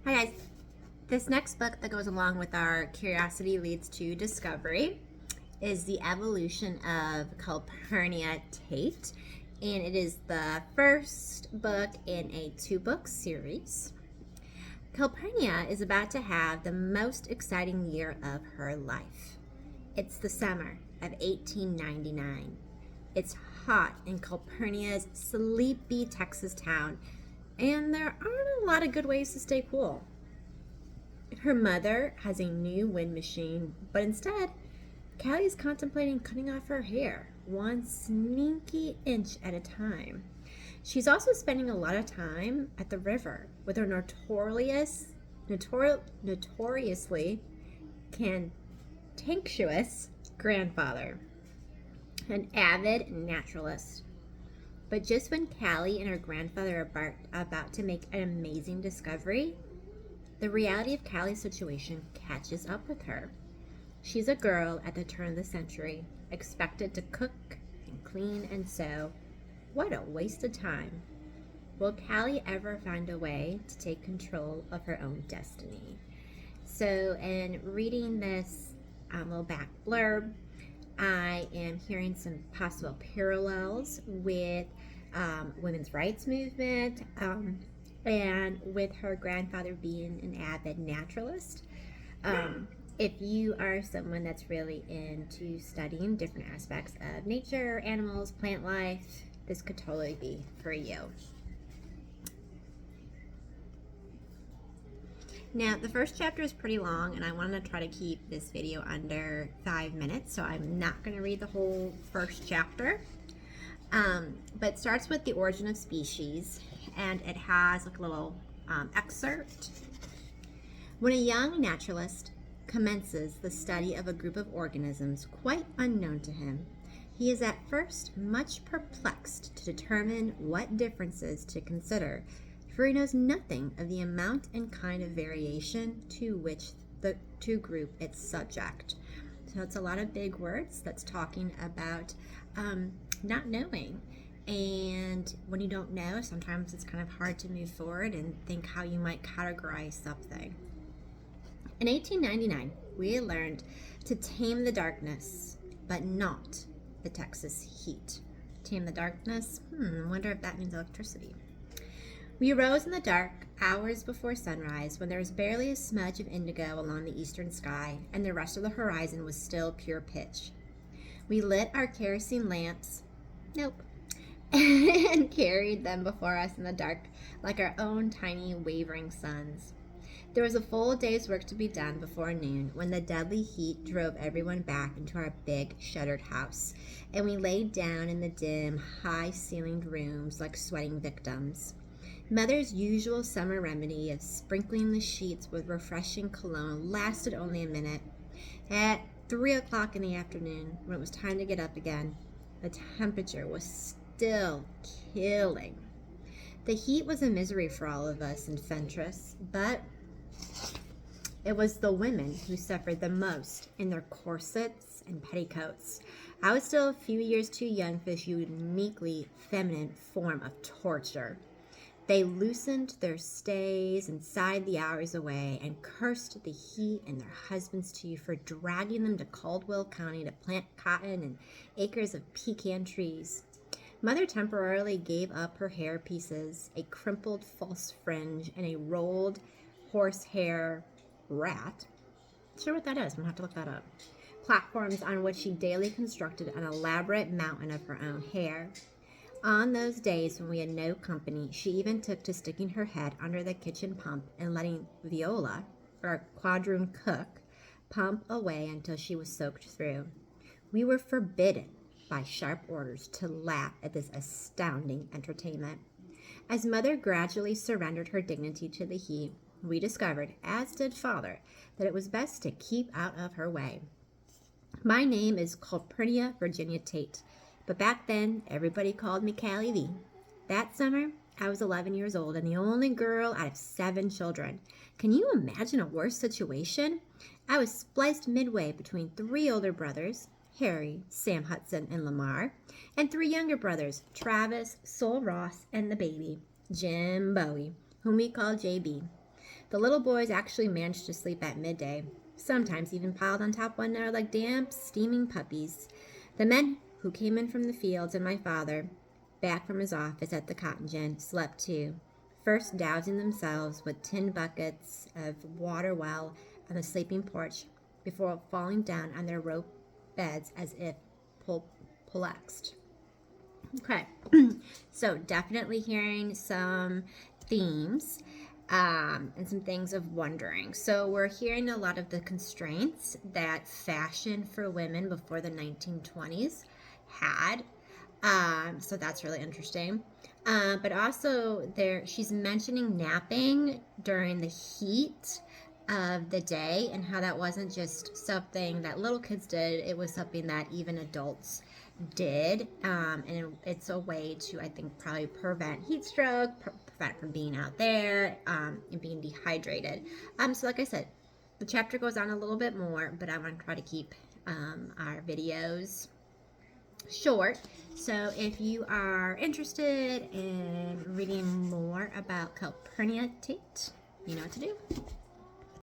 Hi guys. This next book that goes along with our Curiosity Leads to Discovery is The Evolution of Calpurnia Tate, and it is the first book in a 2-book series. Calpurnia is about to have the most exciting year of her life. It's the summer of 1899. It's hot in Calpurnia's sleepy Texas town, and there aren't a lot of good ways to stay cool. Her mother has a new wind machine, but instead, Callie is contemplating cutting off her hair, one sneaky inch at a time. She's also spending a lot of time at the river with her notoriously cantankerous grandfather, an avid naturalist. But just when Callie and her grandfather are about to make an amazing discovery, the reality of Callie's situation catches up with her. She's a girl at the turn of the century, expected to cook and clean and sew. What a waste of time. Will Callie ever find a way to take control of her own destiny? So in reading this little back blurb, I am hearing some possible parallels with women's rights movement, and with her grandfather being an avid naturalist. If you are someone that's really into studying different aspects of nature, animals, plant life, this could totally be for you. Now, the first chapter is pretty long, and I want to try to keep this video under 5 minutes, so I'm not going to read the whole first chapter. But it starts with the origin of species, and it has like a little excerpt. When a young naturalist commences the study of a group of organisms quite unknown to him, he is at first much perplexed to determine what differences to consider, for he knows nothing of the amount and kind of variation to which to group its subject. So it's a lot of big words that's talking about not knowing. And when you don't know, sometimes it's kind of hard to move forward and think how you might categorize something. In 1899, we learned to tame the darkness, but not the Texas heat. Tame the darkness? I wonder if that means electricity. We arose in the dark, hours before sunrise, when there was barely a smudge of indigo along the eastern sky, and the rest of the horizon was still pure pitch. We lit our kerosene lamps, and carried them before us in the dark like our own tiny wavering suns. There was a full day's work to be done before noon when the deadly heat drove everyone back into our big shuttered house, and we laid down in the dim, high-ceilinged rooms like sweating victims. Mother's usual summer remedy of sprinkling the sheets with refreshing cologne lasted only a minute. At 3 o'clock in the afternoon, when it was time to get up again, the temperature was still killing. The heat was a misery for all of us in Fentress, but it was the women who suffered the most in their corsets and petticoats. I was still a few years too young for this uniquely feminine form of torture. They loosened their stays and sighed the hours away and cursed the heat and their husbands too for dragging them to Caldwell County to plant cotton and acres of pecan trees. Mother temporarily gave up her hair pieces, a crimpled false fringe, and a rolled horsehair rat. Not sure what that is. I'm gonna have to look that up. Platforms on which she daily constructed an elaborate mountain of her own hair. On those days when we had no company, she even took to sticking her head under the kitchen pump and letting Viola, our quadroon cook, pump away until she was soaked through. We were forbidden by sharp orders to laugh at this astounding entertainment. As Mother gradually surrendered her dignity to the heat, we discovered, as did Father, that it was best to keep out of her way. My name is Calpurnia Virginia Tate, but back then everybody called me Callie V. That summer, I was 11 years old and the only girl out of 7 children. Can you imagine a worse situation? I was spliced midway between 3 older brothers, Harry, Sam Hudson, and Lamar, and 3 younger brothers, Travis, Sol Ross, and the baby, Jim Bowie, whom we called JB. The little boys actually managed to sleep at midday, sometimes even piled on top one another like damp, steaming puppies. The men who came in from the fields and my father, back from his office at the cotton gin, slept too, first dousing themselves with tin buckets of water well on the sleeping porch before falling down on their rope beds as if poleaxed. Okay, so definitely hearing some themes and some things of wondering. So we're hearing a lot of the constraints that fashion for women before the 1920s had. So that's really interesting. But also she's mentioning napping during the heat of the day and how that wasn't just something that little kids did. It was something that even adults did. And it's a way to, I think, probably prevent heat stroke, prevent from being out there and being dehydrated. So like I said, the chapter goes on a little bit more, but I want to try to keep our videos short. So if you are interested in reading more about Caplurnia Tate, you know what to do.